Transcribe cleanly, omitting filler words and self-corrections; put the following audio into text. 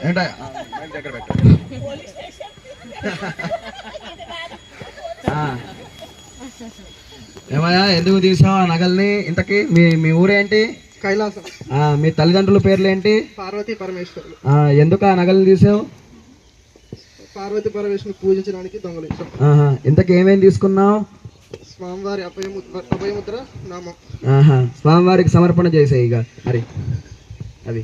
ఏంటా ఏమయ్యా ఎందుకు తీసావు ఆ నగల్ని? ఇంతకి మీ మీ ఊరేంటి? కైలాసం. మీ తల్లిదండ్రుల పేర్లు ఏంటి? పార్వతీ పరమేశ్వరులు. ఎందుకు ఆ నగల్ని తీసావు? పార్వతీ పరమేశ్వరుని పూజించడానికి దొంగలించాం. ఇంతకి ఏమేమి తీసుకున్నావు? స్వామివారి అభయముద్ర నామం. స్వామివారికి సమర్పణ చేసాయి ఇక మరి అది